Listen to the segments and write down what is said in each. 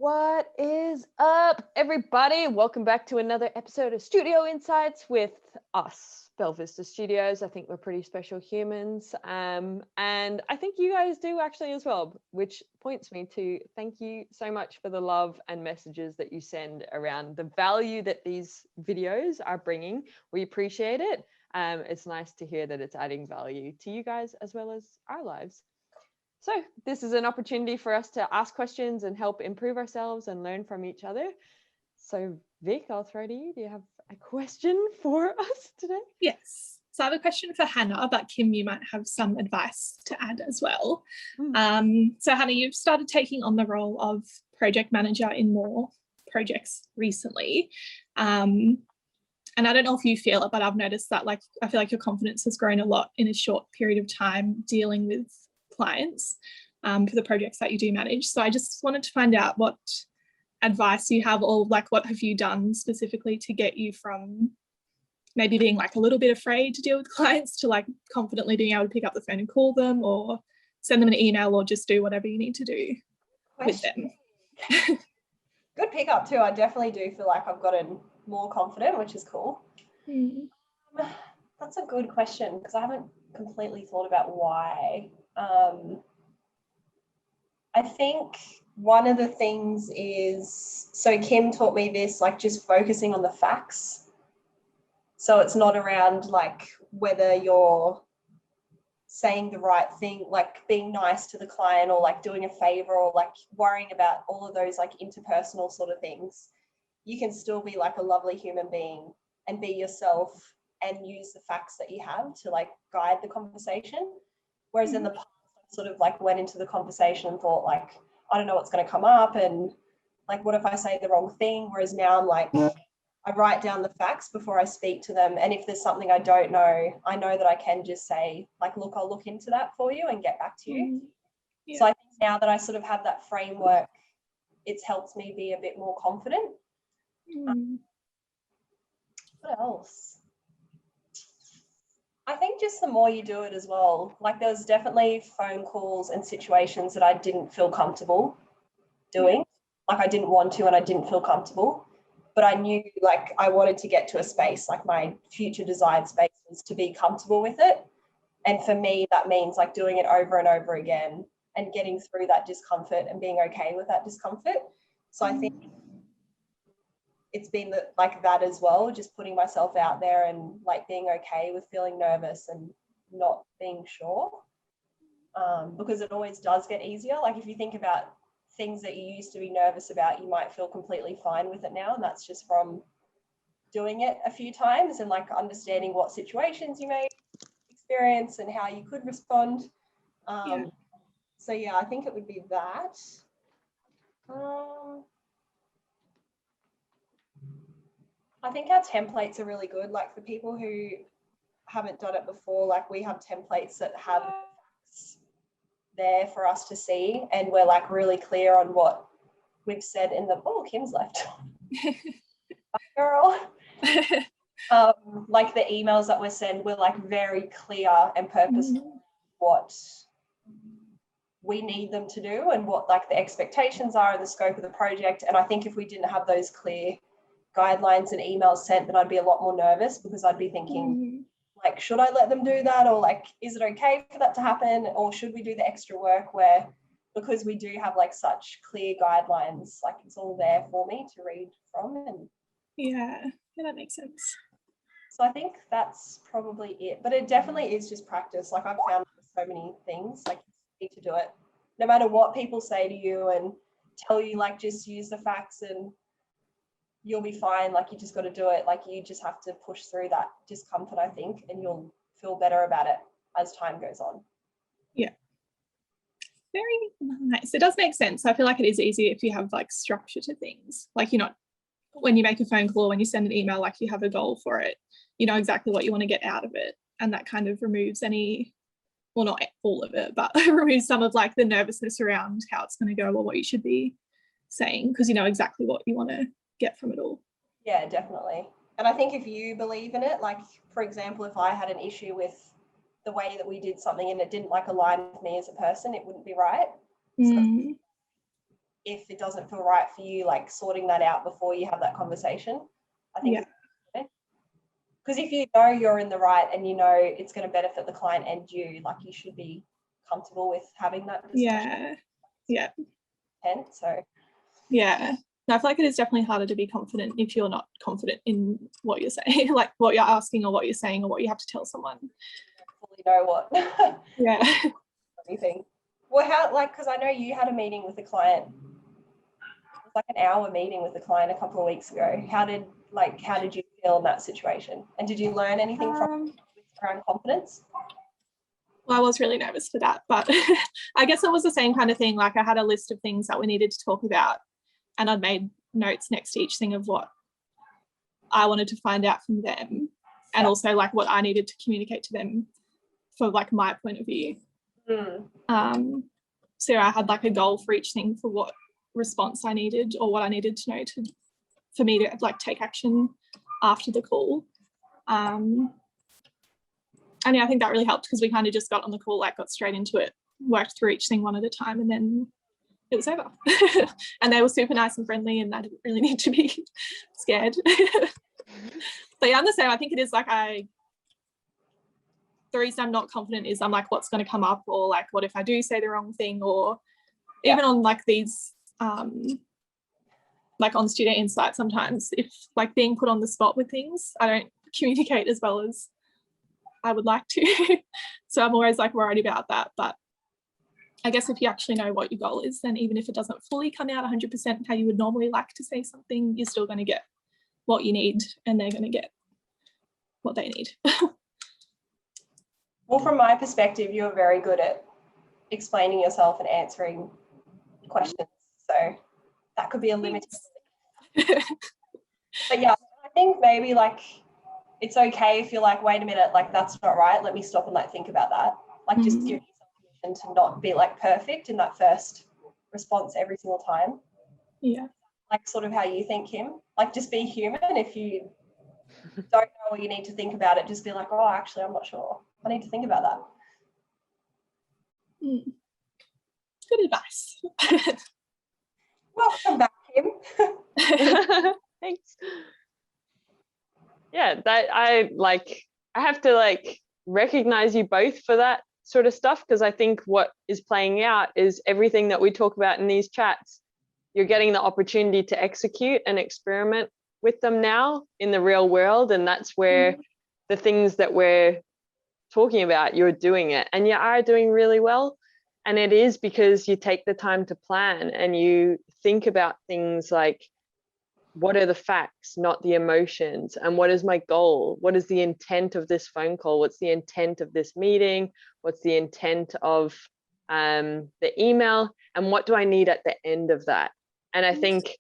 What is up, everybody? Welcome back to another episode of Studio Insights with us, Belvista Studios. I think we're pretty special humans, and I think you guys do actually as well, which points me to thank you so much for the love and messages that you send around the value that these videos are bringing. We appreciate it. It's nice to hear that it's adding value to you guys as well as our lives. So this is an opportunity for us to ask questions and help improve ourselves and learn from each other. So Vic, I'll throw to you. Do you have a question for us today? Yes. So I have a question for Hannah, but Kim, you might have some advice to add as well. So Hannah, you've started taking on the role of project manager in more projects recently. And I don't know if you feel it, but I've noticed that I feel like your confidence has grown a lot in a short period of time dealing with clients for the projects that you do manage. So I just wanted to find out what advice you have, or what have you done specifically to get you from maybe being a little bit afraid to deal with clients to confidently being able to pick up the phone and call them, or send them an email, or just do whatever you need to do with them. Good pick up too. I definitely do feel like I've gotten more confident, which is cool. That's a good question because I haven't completely thought about why. I think one of the things is, so Kim taught me this, just focusing on the facts. So it's not around whether you're saying the right thing, being nice to the client, or doing a favor, or worrying about all of those interpersonal sort of things. You can still be a lovely human being and be yourself and use the facts that you have to guide the conversation. Whereas in the past, I sort of went into the conversation and thought I don't know what's going to come up, and what if I say the wrong thing? Whereas now I'm I write down the facts before I speak to them, and if there's something I don't know, I know that I can just say look, I'll look into that for you and get back to you. Yeah. So I think now that I sort of have that framework, it's helped me be a bit more confident. What else? I think just the more you do it as well. There was definitely phone calls and situations that I didn't feel comfortable doing. I didn't want to, and I didn't feel comfortable. But I knew I wanted to get to a space, my future desired space was to be comfortable with it. And for me, that means doing it over and over again and getting through that discomfort and being okay with that discomfort. So I think it's been that as well, just putting myself out there and being okay with feeling nervous and not being sure, because it always does get easier. If you think about things that you used to be nervous about, you might feel completely fine with it now, and that's just from doing it a few times and understanding what situations you may experience and how you could respond. So yeah, I think it would be that. I think our templates are really good. For people who haven't done it before, we have templates that have facts there for us to see, and we're really clear on what we've said in the, Kim's left. Girl. The emails that we send, we're very clear and purposeful what we need them to do and what the expectations are and the scope of the project. And I think if we didn't have those clear guidelines and emails sent, then I'd be a lot more nervous, because I'd be thinking should I let them do that, or is it okay for that to happen, or should we do the extra work, where because we do have such clear guidelines, it's all there for me to read from. And yeah, that makes sense. So I think that's probably it, but it definitely is just practice. I've found so many things, you need to do it no matter what people say to you and tell you, just use the facts and you'll be fine. You just got to do it. You just have to push through that discomfort, I think, and you'll feel better about it as time goes on. Yeah. Very nice. It does make sense. I feel like it is easier if you have structure to things. You're not, when you make a phone call, when you send an email, you have a goal for it. You know exactly what you want to get out of it. And that kind of removes any, well, not all of it, but removes some of the nervousness around how it's going to go or what you should be saying, because you know exactly what you want to get from it all. Yeah, definitely. And I think if you believe in it, for example, if I had an issue with the way that we did something and it didn't align with me as a person, it wouldn't be right. So if it doesn't feel right for you, like sorting that out before you have that conversation. I think because if you know you're in the right and you know it's going to benefit the client and you, like you should be comfortable with having that discussion. Yeah. So yeah. No, I feel like it is definitely harder to be confident if you're not confident in what you're saying, like what you're asking or what you're saying or what you have to tell someone. Fully know what. Yeah. Anything. Well, how, like, because I know you had a meeting with a client. It was like an hour meeting with a client a couple of weeks ago. How did you feel in that situation? And did you learn anything from around confidence? Well, I was really nervous for that, but I guess it was the same kind of thing. Like I had a list of things that we needed to talk about, and I'd made notes next to each thing of what I wanted to find out from them, and also like what I needed to communicate to them for like my point of view. So I had like a goal for each thing for what response I needed or what I needed to know for me to like take action after the call. And yeah, I think that really helped because we kind of just got on the call, like got straight into it, worked through each thing one at a time, and then it was over. And they were super nice and friendly, and I didn't really need to be scared. But yeah, I'm the same. I think it is like the reason I'm not confident is I'm like, what's going to come up, or like, what if I do say the wrong thing, or even on like these, like on Studio Insights, sometimes if like being put on the spot with things, I don't communicate as well as I would like to. So I'm always like worried about that. But I guess if you actually know what your goal is, then even if it doesn't fully come out 100% how you would normally like to say something, you're still going to get what you need and they're going to get what they need. Well, from my perspective, you're very good at explaining yourself and answering questions. So that could be a limiting. But yeah, I think maybe like it's okay if you're like, wait a minute, like that's not right. Let me stop and like think about that. Like just give yourself permission to not be like perfect in that first response every single time. Yeah. Like sort of how you think, Kim. Like just be human. If you don't know or you need to think about it, just be like, oh, actually, I'm not sure. I need to think about that. Good advice. Welcome back, Kim. Thanks. Yeah, that I have to like recognize you both for that sort of stuff, because I think what is playing out is everything that we talk about in these chats. You're getting the opportunity to execute and experiment with them now in the real world, and that's where the things that we're talking about, you're doing it, and you are doing really well. And it is because you take the time to plan and you think about things like, what are the facts, not the emotions? And what is my goal? What is the intent of this phone call? What's the intent of this meeting? What's the intent of the email? And what do I need at the end of that? And I think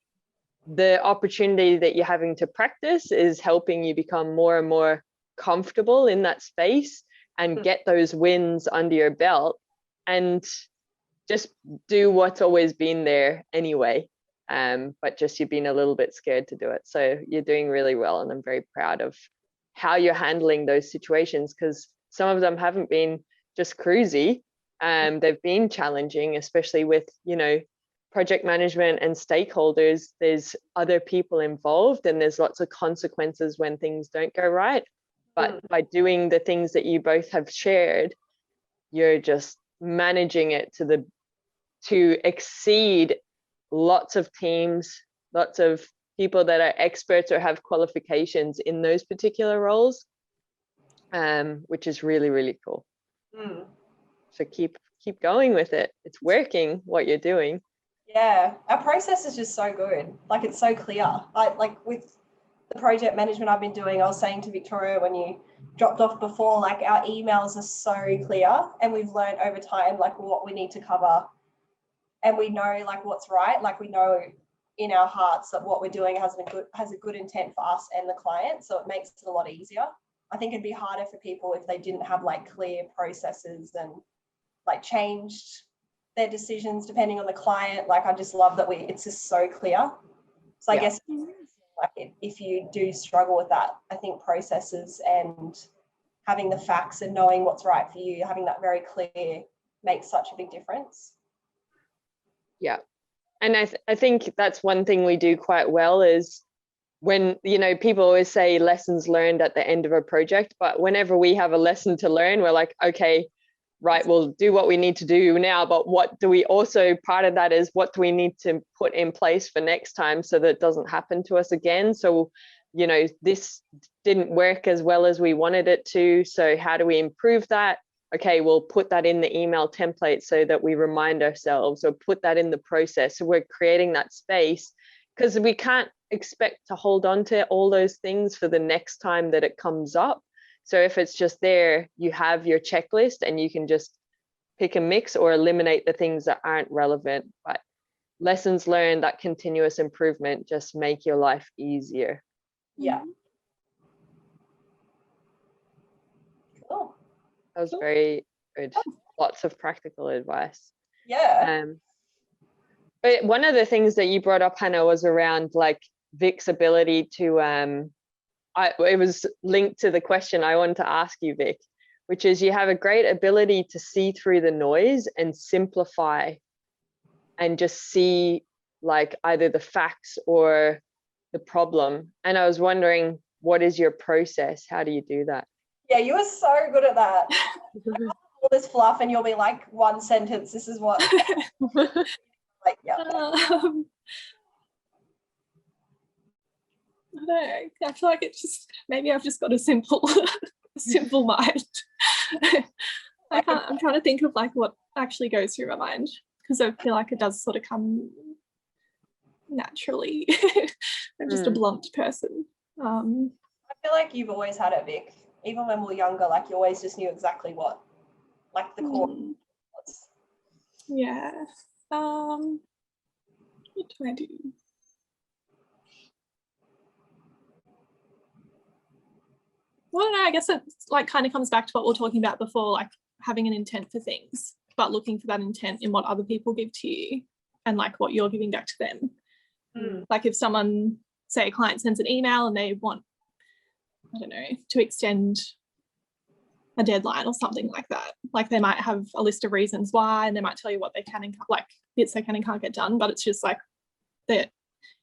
the opportunity that you're having to practice is helping you become more and more comfortable in that space and get those wins under your belt and just do what's always been there anyway. But just you've been a little bit scared to do it. So you're doing really well, and I'm very proud of how you're handling those situations, because some of them haven't been just cruisy. They've been challenging, especially with, you know, project management and stakeholders. There's other people involved and there's lots of consequences when things don't go right. But by doing the things that you both have shared, you're just managing it to exceed lots of teams, lots of people that are experts or have qualifications in those particular roles, which is really, really cool. So keep going with it. It's working what you're doing. Yeah, our process is just so good. Like it's so clear. Like with the project management I've been doing, I was saying to Victoria when you dropped off before, like our emails are so clear, and we've learned over time like what we need to cover, and we know like what's right. Like we know in our hearts that what we're doing has a good intent for us and the client, so it makes it a lot easier. I think it'd be harder for people if they didn't have like clear processes and like changed their decisions depending on the client. Like I just love that it's just so clear. So I guess like if you do struggle with that, I think processes and having the facts and knowing what's right for you, having that very clear makes such a big difference. Yeah. And I think that's one thing we do quite well is when, you know, people always say lessons learned at the end of a project, but whenever we have a lesson to learn, we're like, okay, right, we'll do what we need to do now, but what do we also, part of that is what do we need to put in place for next time so that it doesn't happen to us again? So, you know, this didn't work as well as we wanted it to. So how do we improve that? Okay, we'll put that in the email template so that we remind ourselves, or put that in the process. So we're creating that space, because we can't expect to hold on to all those things for the next time that it comes up. So if it's just there, you have your checklist and you can just pick a mix or eliminate the things that aren't relevant. But lessons learned, that continuous improvement, just make your life easier. Yeah. Cool. That was very good. Lots of practical advice. Yeah. But one of the things that you brought up, Hannah, was around like Vic's ability to, it was linked to the question I wanted to ask you, Vic, which is you have a great ability to see through the noise and simplify and just see like either the facts or the problem. And I was wondering, what is your process? How do you do that? Yeah, you were so good at that. All this fluff and you'll be like, one sentence, this is what. Like, yeah. I don't know. I feel like it's just, maybe I've just got a simple mind. I'm trying to think of like what actually goes through my mind, because I feel like it does sort of come naturally. I'm just a blunt person. I feel like you've always had it, Vic. Even when we were younger, like you always just knew exactly what, like the core was. Yeah. What do I do? Well, I don't know, I guess it like kind of comes back to what we were talking about before, like having an intent for things, but looking for that intent in what other people give to you and like what you're giving back to them. Like if someone, say a client sends an email and they want, I don't know, to extend a deadline or something like that, like they might have a list of reasons why, and they might tell you what they can and like bits they can and can't get done, but it's just like the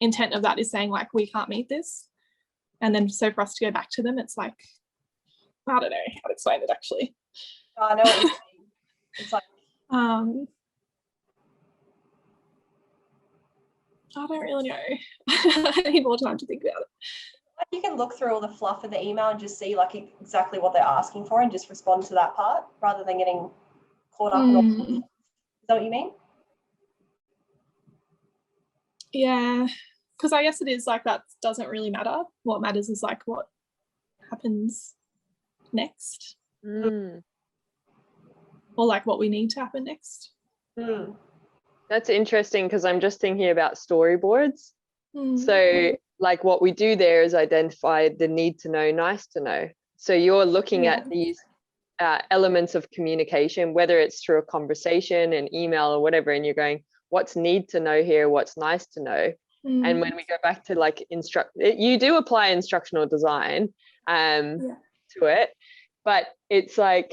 intent of that is saying like, we can't meet this. And then so for us to go back to them, it's like, I don't know how to explain it actually. I know what you're saying. It's like, I don't really know. I need more time to think about it. like you can look through all the fluff of the email and just see like exactly what they're asking for and just respond to that part rather than getting caught up in all. Is that what you mean? Yeah, because I guess it is like that doesn't really matter. What matters is like what happens next. Or like what we need to happen next. That's interesting, because I'm just thinking about storyboards. So like what we do there is identify the need to know, nice to know. So you're looking at these elements of communication, whether it's through a conversation, an email or whatever, and you're going, what's need to know here, what's nice to know. And when we go back to like you do apply instructional design to it, but it's like,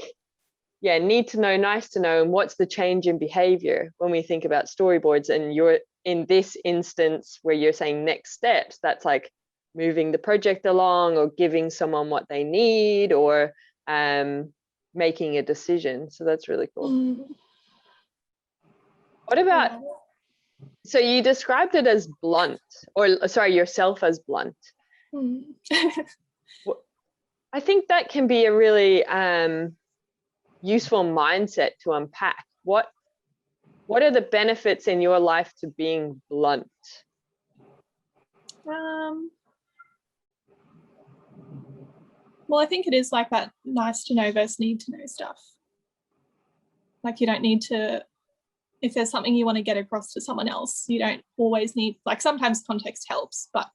need to know, nice to know, and what's the change in behavior when we think about storyboards. And you're in this instance where you're saying next steps, that's like moving the project along or giving someone what they need or making a decision. So that's really cool. What about, so you described it as blunt, or sorry, yourself as blunt. I think that can be a really useful mindset to unpack. What are the benefits in your life to being blunt? Well, I think it is like that nice to know versus need to know stuff. Like you don't need to, if there's something you want to get across to someone else, you don't always need, like sometimes context helps, but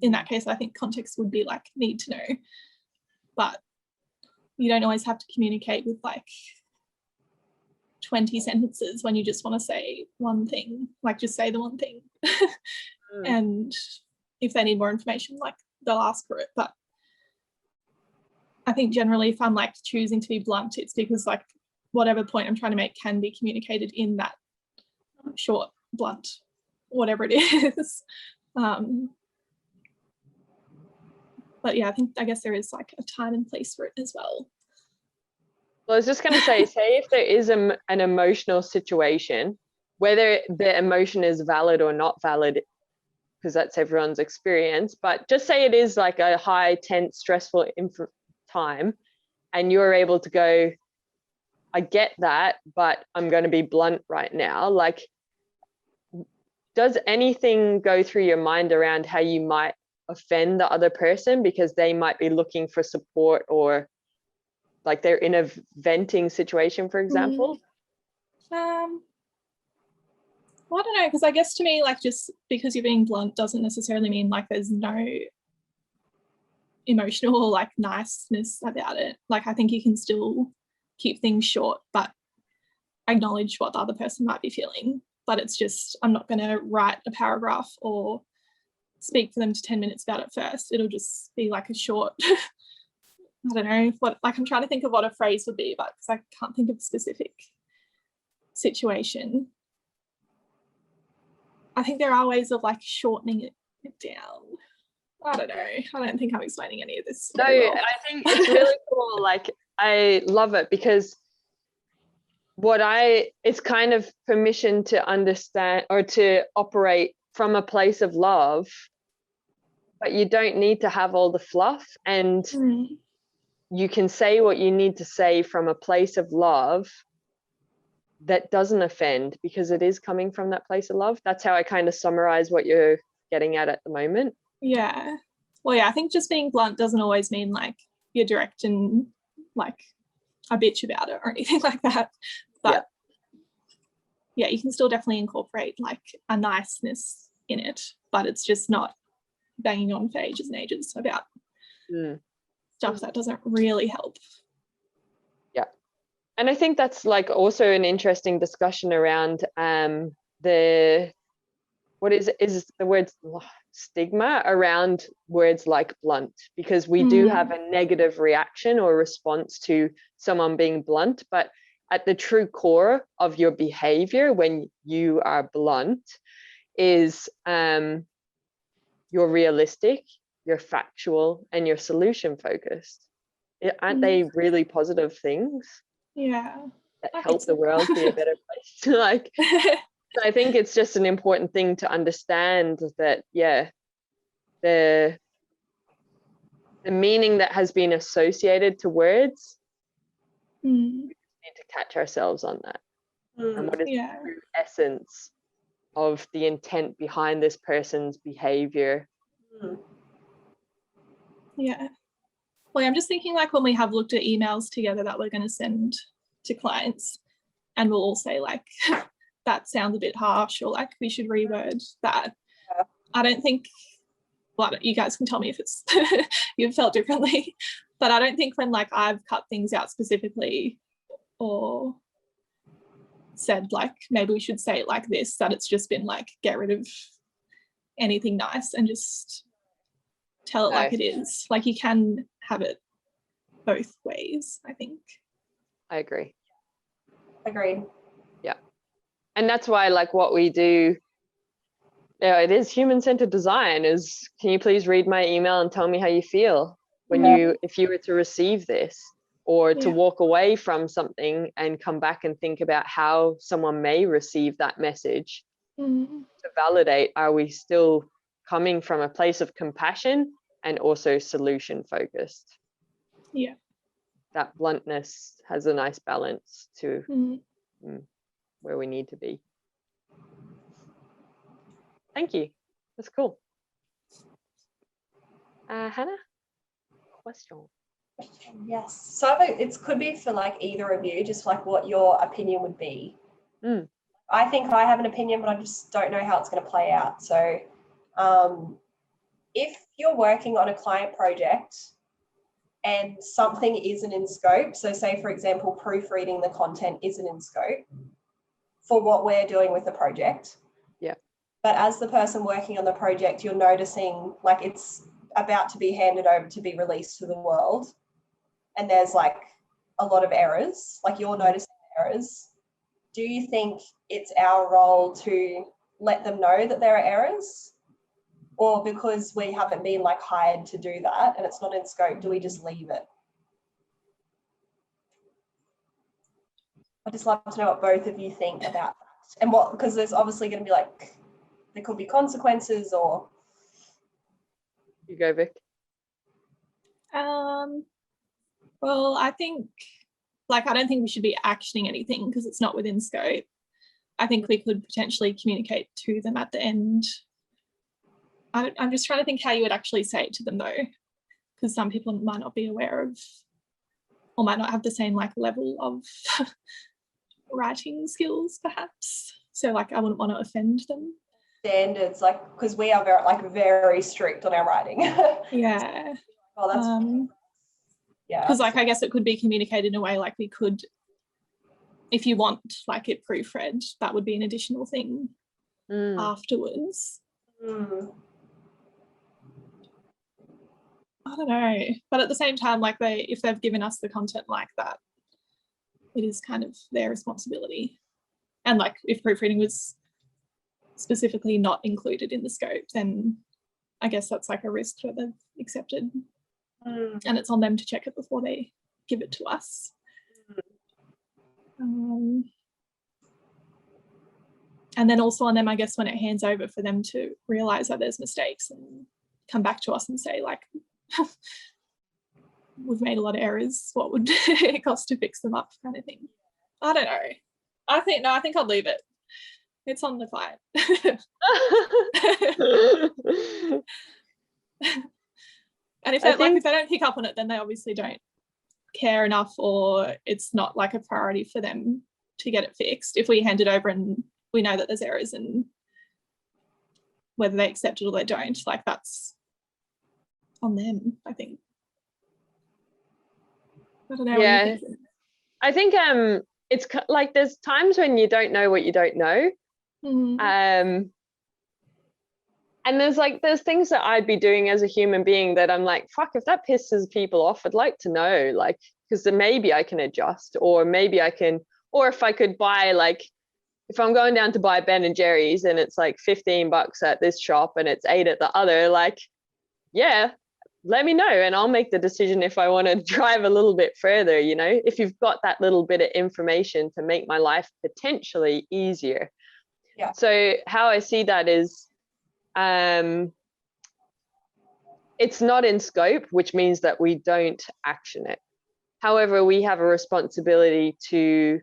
in that case, I think context would be like need to know. But you don't always have to communicate with like 20 sentences when you just want to say one thing, like just say the one thing. And if they need more information, like they'll ask for it. But I think generally if I'm like choosing to be blunt, it's because like whatever point I'm trying to make can be communicated in that short, blunt whatever it is. But yeah, I guess there is like a time and place for it as well. Well, I was just going to say if there is an emotional situation, whether the emotion is valid or not valid, because that's everyone's experience, but just say it is like a high, tense, stressful time, and you're able to go, I get that, but I'm going to be blunt right now. Like, does anything go through your mind around how you might offend the other person because they might be looking for support, or like they're in a venting situation, for example? Well, I don't know, because I guess to me, like, just because you're being blunt doesn't necessarily mean like there's no emotional like niceness about it. Like, I think you can still keep things short, but acknowledge what the other person might be feeling. But it's just, I'm not going to write a paragraph or speak for them to 10 minutes about it first. It'll just be like a short, I don't know what, like, I'm trying to think of what a phrase would be, but because I can't think of a specific situation. I think there are ways of like shortening it down. I don't know. I don't think I'm explaining any of this. No, well. I think it's really cool. Like, I love it because it's kind of permission to understand or to operate from a place of love, but you don't need to have all the fluff, and you can say what you need to say from a place of love that doesn't offend, because it is coming from that place of love. That's how I kind of summarize what you're getting at the moment. Yeah. Well, yeah, I think just being blunt doesn't always mean like you're direct and like a bitch about it or anything like that. But yeah, you can still definitely incorporate like a niceness in it, but it's just not banging on for ages and ages about stuff that doesn't really help. Yeah. And I think that's like also an interesting discussion around what is the word stigma around words like blunt, because we do have a negative reaction or response to someone being blunt, but at the true core of your behavior when you are blunt is you're realistic, you're factual, and you're solution focused. Aren't they really positive things? Yeah. That help the world be a better place? Like, I think it's just an important thing to understand that, the meaning that has been associated to words, we need to catch ourselves on that. And what is the true essence of the intent behind this person's behavior? Yeah. Well, I'm just thinking like when we have looked at emails together that we're going to send to clients, and we'll all say like, that sounds a bit harsh, or like we should reword that. I don't think, well, you guys can tell me if it's you've felt differently, but I don't think when like I've cut things out specifically or said like maybe we should say it like this, that it's just been like get rid of anything nice and just tell it like it is. Like you can have it both ways, I think. I agree. Agreed. Yeah. And that's why like what we do, it is human-centered design, is can you please read my email and tell me how you feel when if you were to receive this, or to walk away from something and come back and think about how someone may receive that message, to validate, are we still coming from a place of compassion and also solution focused? Yeah. That bluntness has a nice balance to where we need to be. Thank you. That's cool. Hannah, question. Yes. So it could be for like either of you, just like what your opinion would be. I think I have an opinion, but I just don't know how it's going to play out. So if you're working on a client project and something isn't in scope, so say, for example, proofreading the content isn't in scope for what we're doing with the project. Yeah. But as the person working on the project, you're noticing like it's about to be handed over to be released to the world, and there's like a lot of errors, like you're noticing errors. Do you think it's our role to let them know that there are errors? Or because we haven't been like hired to do that and it's not in scope, do we just leave it? I'd just love to know what both of you think about that. And what, because there's obviously going to be like, there could be consequences or. You go, Vic. Well, I think, like, I don't think we should be actioning anything because it's not within scope. I think we could potentially communicate to them at the end. I'm just trying to think how you would actually say it to them though, because some people might not be aware of or might not have the same like level of writing skills perhaps. So like I wouldn't want to offend them. Standards, like, because we are very strict on our writing. Yeah. Oh, that's yeah. Because like I guess it could be communicated in a way like we could, if you want like it proofread, that would be an additional thing afterwards. I don't know, but at the same time, like if they've given us the content like that, it is kind of their responsibility. And like if proofreading was specifically not included in the scope, then I guess that's like a risk that they've accepted. And it's on them to check it before they give it to us. And then also on them, I guess, when it hands over for them to realise that there's mistakes and come back to us and say like, we've made a lot of errors, what would it cost to fix them up, kind of thing. I don't know. I think I'll leave it. It's on the client. And if they don't pick up on it, then they obviously don't care enough, or it's not like a priority for them to get it fixed. If we hand it over and we know that there's errors, and whether they accept it or they don't, like that's on them, I think. I don't know. Yeah, I think it's like there's times when you don't know what you don't know. And there's things that I'd be doing as a human being that I'm like, fuck, if that pisses people off, I'd like to know, like, because then maybe I can adjust, or maybe I can, or if I could buy, like, if I'm going down to buy Ben and Jerry's and it's like $15 at this shop and it's 8 at the other, like, yeah, let me know and I'll make the decision if I want to drive a little bit further, you know, if you've got that little bit of information to make my life potentially easier. Yeah. So how I see that is, it's not in scope, which means that we don't action it. However, we have a responsibility to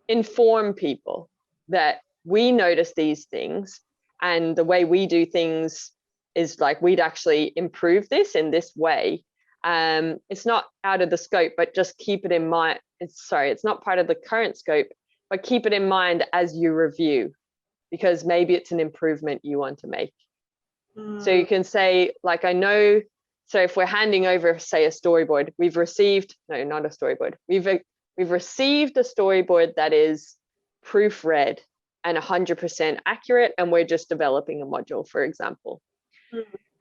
inform people that we notice these things, and the way we do things is like, we'd actually improve this in this way. It's not out of the scope, but just keep it in mind. It's not part of the current scope, but keep it in mind as you review, because maybe it's an improvement you want to make. So you can say, like, I know, so if we're handing over, say, a storyboard, we've received, no, not a storyboard, we've received a storyboard that is proofread and 100% accurate, and we're just developing a module, for example.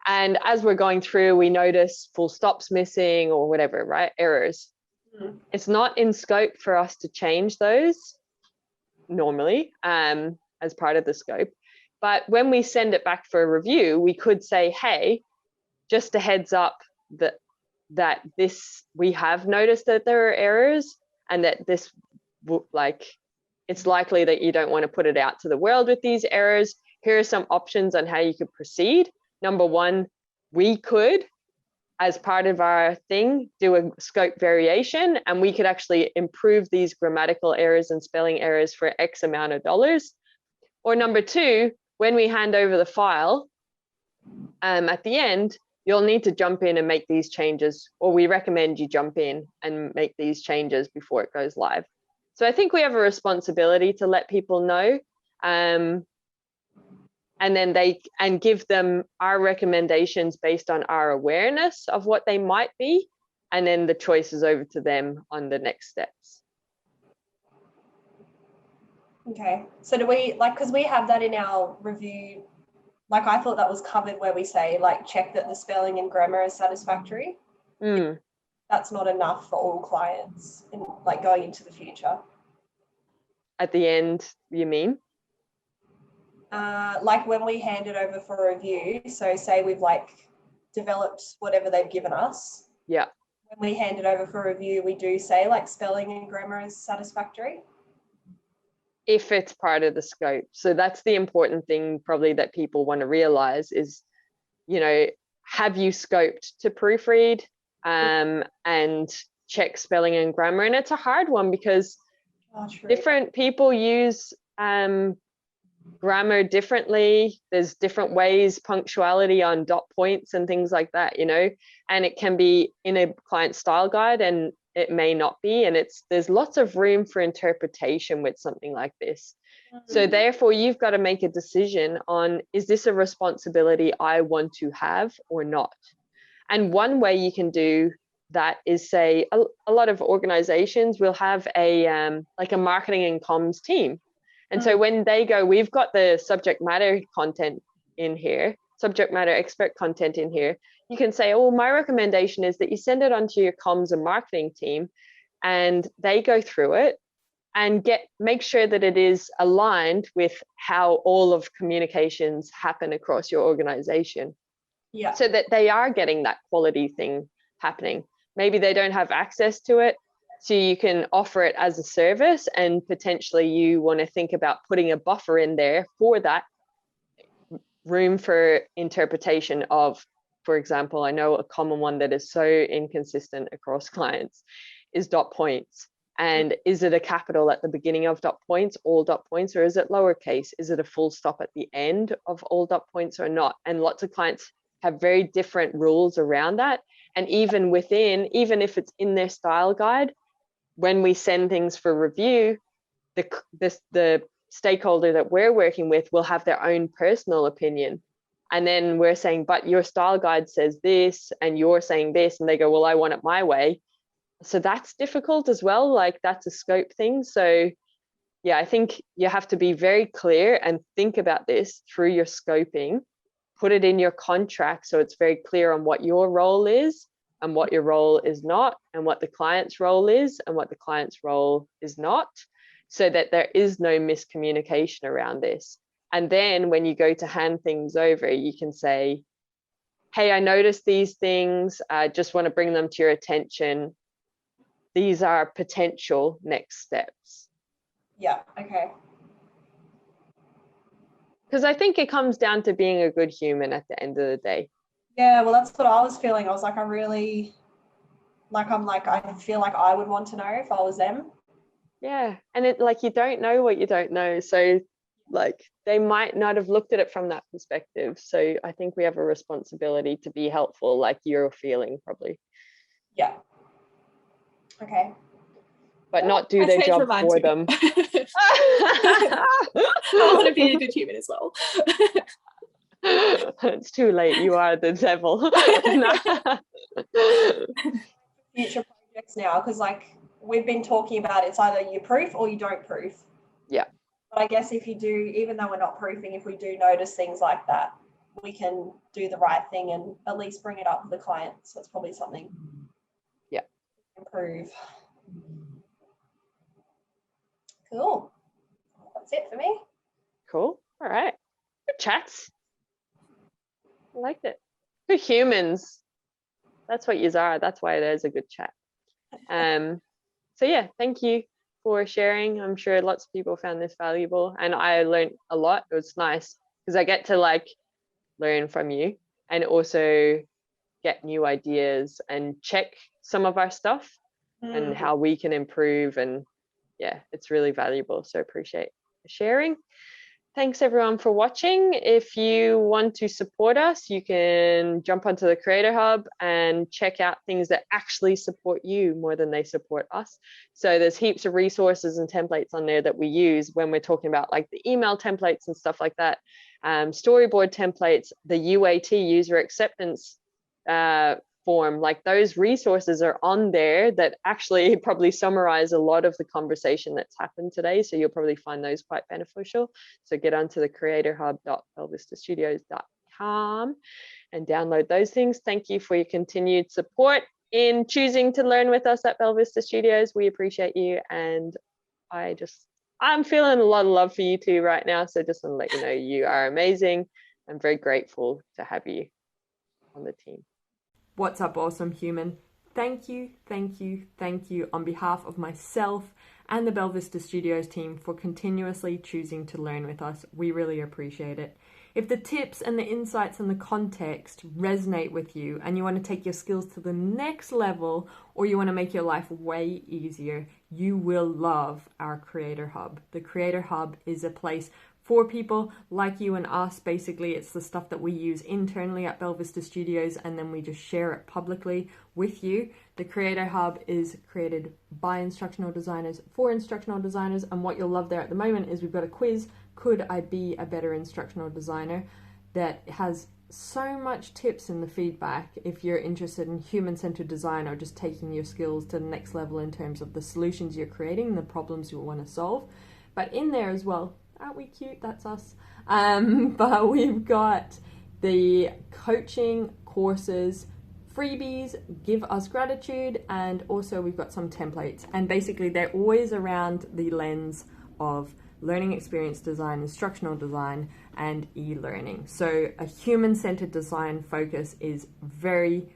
And as we're going through, we notice full stops missing or whatever, right? Errors. It's not in scope for us to change those normally as part of the scope. But when we send it back for a review, we could say, hey, just a heads up that this, we have noticed that there are errors, and that this, like, it's likely that you don't want to put it out to the world with these errors. Here are some options on how you could proceed. Number one, we could, as part of our thing, do a scope variation, and we could actually improve these grammatical errors and spelling errors for X amount of dollars. Or number two, when we hand over the file, at the end, you'll need to jump in and make these changes, or we recommend you jump in and make these changes before it goes live. So I think we have a responsibility to let people know, and then and give them our recommendations based on our awareness of what they might be, and then the choice is over to them on the next steps. Okay, so do we, like, because we have that in our review, like I thought that was covered where we say, like, check that the spelling and grammar is satisfactory. That's not enough for all clients in, like, going into the future. at the end, you mean? Like when we hand it over for review, so say we've like developed whatever they've given us. Yeah. When we hand it over for review, we do say like spelling and grammar is satisfactory. If it's part of the scope. So that's the important thing probably that people want to realize is, you know, have you scoped to proofread and check spelling and grammar? And it's a hard one because different people use grammar differently. There's different ways, punctuality on dot points and things like that, you know, and it can be in a client style guide and it may not be, and there's lots of room for interpretation with something like this. So therefore you've got to make a decision on, is this a responsibility I want to have or not? And one way you can do that is, say, a lot of organizations will have a like a marketing and comms team. And so when they go, we've got the subject matter content in here, subject matter expert content in here, you can say, oh, my recommendation is that you send it on to your comms and marketing team and they go through it and make sure that it is aligned with how all of communications happen across your organization. Yeah. So that they are getting that quality thing happening. Maybe they don't have access to it, so you can offer it as a service, and potentially you want to think about putting a buffer in there for that room for interpretation of, for example, I know a common one that is so inconsistent across clients is dot points. And is it a capital at the beginning of dot points, all dot points, or is it lowercase? Is it a full stop at the end of all dot points or not? And lots of clients have very different rules around that. And even if it's in their style guide, when we send things for review, the stakeholder that we're working with will have their own personal opinion. And then we're saying, but your style guide says this, and you're saying this, and they go, well, I want it my way. So that's difficult as well. Like, that's a scope thing. So yeah, I think you have to be very clear and think about this through your scoping, put it in your contract so it's very clear on what your role is and what your role is not, and what the client's role is and what the client's role is not, so that there is no miscommunication around this. And then when you go to hand things over, you can say, hey, I noticed these things. I just want to bring them to your attention. These are potential next steps. Yeah, okay. Because I think it comes down to being a good human at the end of the day. Yeah, well, that's what I was feeling. I was like, I feel like I would want to know if I was them. Yeah, and it, like, you don't know what you don't know. So like, they might not have looked at it from that perspective. So I think we have a responsibility to be helpful, like you're feeling probably. Yeah. Okay. But not do their job for them. I want to be a good human as well. It's too late. You are the devil. Future projects now, because like we've been talking about, it's either you proof or you don't proof. Yeah. But I guess if you do, even though we're not proofing, if we do notice things like that, we can do the right thing and at least bring it up with the client. So it's probably something. Yeah. Improve. Cool. That's it for me. Cool. All right. Good chats. I liked it. Good humans. That's what yous are. That's why it is a good chat. So yeah, thank you for sharing. I'm sure lots of people found this valuable, and I learned a lot. It was nice because I get to like learn from you and also get new ideas and check some of our stuff and how we can improve. And yeah, it's really valuable. So appreciate the sharing. Thanks everyone for watching. If you want to support us, you can jump onto the Creator Hub and check out things that actually support you more than they support us. So there's heaps of resources and templates on there that we use when we're talking about like the email templates and stuff like that. Storyboard templates, the UAT, user acceptance form, like those resources are on there that actually probably summarize a lot of the conversation that's happened today. So you'll probably find those quite beneficial. So get onto the creatorhub.belvistastudios.com and download those things. Thank you for your continued support in choosing to learn with us at Belvista Studios. We appreciate you. And I I'm feeling a lot of love for you two right now. So just want to let you know you are amazing. I'm very grateful to have you on the team. What's up, awesome human? Thank you on behalf of myself and the Belvista Studios team for continuously choosing to learn with us. We really appreciate it. If the tips and the insights and the context resonate with you and you want to take your skills to the next level, or you want to make your life way easier, you will love our Creator Hub. The Creator Hub is a place for people like you and us. Basically, it's the stuff that we use internally at Belvista Studios, and then we just share it publicly with you. The Creator Hub is created by instructional designers for instructional designers, and what you'll love there at the moment is we've got a quiz, Could I Be a Better Instructional Designer?, that has so much tips in the feedback if you're interested in human-centered design or just taking your skills to the next level in terms of the solutions you're creating and the problems you want to solve. But in there as well, aren't we cute? That's us. But we've got the coaching courses, freebies, give us gratitude, and also we've got some templates. And basically they're always around the lens of learning experience design, instructional design, and e-learning. So a human-centered design focus is very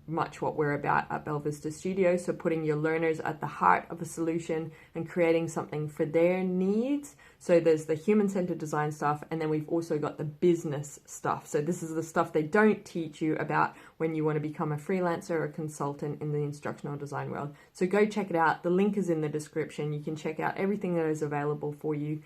much what we're about at Belvista Studios. So putting your learners at the heart of a solution and creating something for their needs. So there's the human-centered design stuff, and then we've also got the business stuff. So this is the stuff they don't teach you about when you want to become a freelancer or a consultant in the instructional design world. So go check it out. The link is in the description. You can check out everything that is available for you.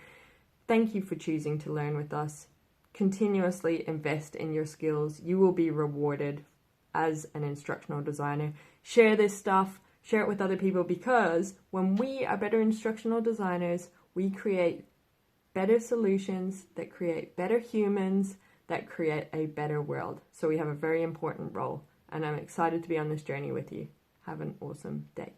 Thank you for choosing to learn with us. Continuously invest in your skills. You will be rewarded as an instructional designer. Share this stuff, share it with other people, because when we are better instructional designers, we create better solutions that create better humans, that create a better world. So we have a very important role, and I'm excited to be on this journey with you. Have an awesome day.